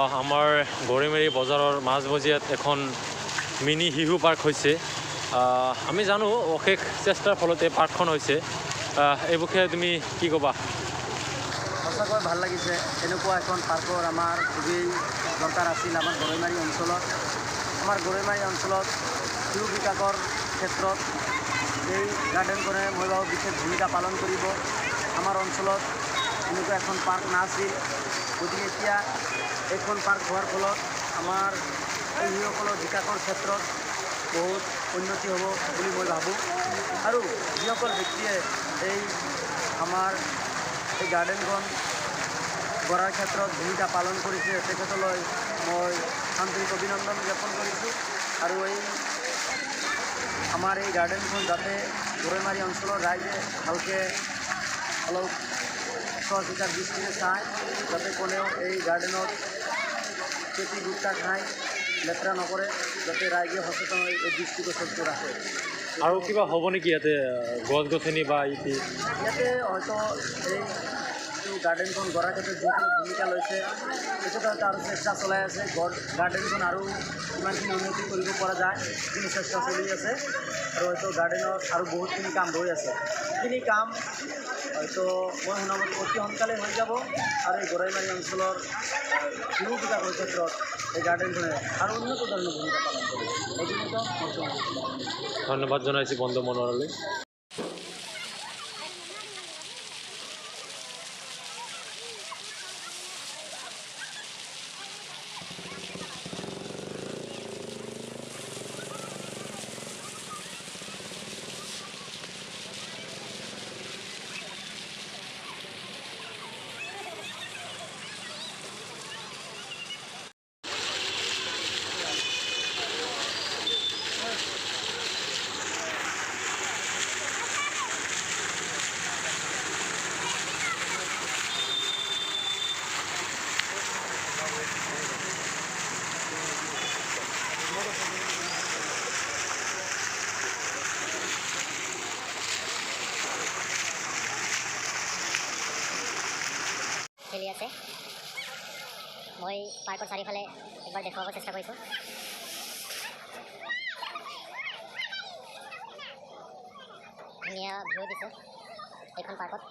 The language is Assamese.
আমাৰ গৰৈমাৰী বজাৰৰ মাজমজিয়াত এখন মিনি শিশু পাৰ্ক হৈছে। আমি জানো অশেষ চেষ্টাৰ ফলতে পাৰ্কখন হৈছে। এই বিষয়ে তুমি কি ক'বা? সঁচাকৈ ভাল লাগিছে। এনেকুৱা এখন পাৰ্কৰ আমাৰ খুবেই দৰকাৰ আছিল আমাৰ গৰৈমাৰী অঞ্চলত। আমাৰ গৰৈমাৰী অঞ্চলত শিশু বিকাশৰ ক্ষেত্ৰত এই গাৰ্ডেনখনে মই ভাবোঁ বিশেষ ভূমিকা পালন কৰিব। আমাৰ অঞ্চলত এনেকুৱা এখন পাৰ্ক নাছিল, গতিকে এতিয়া এইখন পাৰ্ক হোৱাৰ ফলত আমাৰ এই শিশুসকলৰ বিকাশৰ ক্ষেত্ৰত বহুত উন্নতি হ'ব বুলি মই ভাবোঁ। আৰু যিসকল ব্যক্তিয়ে এই আমাৰ এই গাৰ্ডেনখন গঢ়াৰ ক্ষেত্ৰত ভূমিকা পালন কৰিছে তেখেতলৈ মই আন্তৰিক অভিনন্দন জ্ঞাপন কৰিছোঁ। আৰু আমাৰ এই গাৰ্ডেনখন যাতে গৰৈমাৰী অঞ্চলৰ ৰাইজে ভালকৈ অলপ চোৱা চিতাৰ দৃষ্টিৰে চায়, যাতে কোনেও এই গাৰ্ডেনত খেতি গুটকা খায় লেতেৰা নকৰে, যাতে ৰাইজে সচেতন হৈ এই দৃষ্টিগোচৰটো ৰাখে। আৰু কিবা হ'ব নেকি ইয়াতে গছ গছনি বা ইয়াতে হয়তো এই গাৰ্ডেনখন গঢ়াৰ ক্ষেত্ৰত যিসকলে ভূমিকা লৈছে তেখেতে হয়তো আৰু চেষ্টা চলাই আছে গাৰ্ডেনখন আৰু কিমানখিনি উন্নতি কৰিব পৰা যায়, সেইখিনি চেষ্টা চলি আছে। আৰু হয়তো গাৰ্ডেনত আৰু বহুতখিনি কাম ৰৈ আছে। সেইখিনি কাম হয়তো মই শুনামতে অতি সোনকালে হৈ যাব। আৰু এই গৰৈমাৰী অঞ্চলৰ শিশু বিকাশৰ ক্ষেত্ৰত এই গাৰ্ডেনখনে আৰু উন্নত ধৰণৰ ভূমিকা পালন কৰিব। ধন্যবাদ জনাইছোঁ বন্ধু মনোহৰলৈ। খেলি আছে। মই পাৰ্কৰ চাৰিওফালে একবাৰ দেখুৱাব চেষ্টা কৰিছোঁ। ধুনীয়া ভিউ দিছে এইখন পাৰ্কত।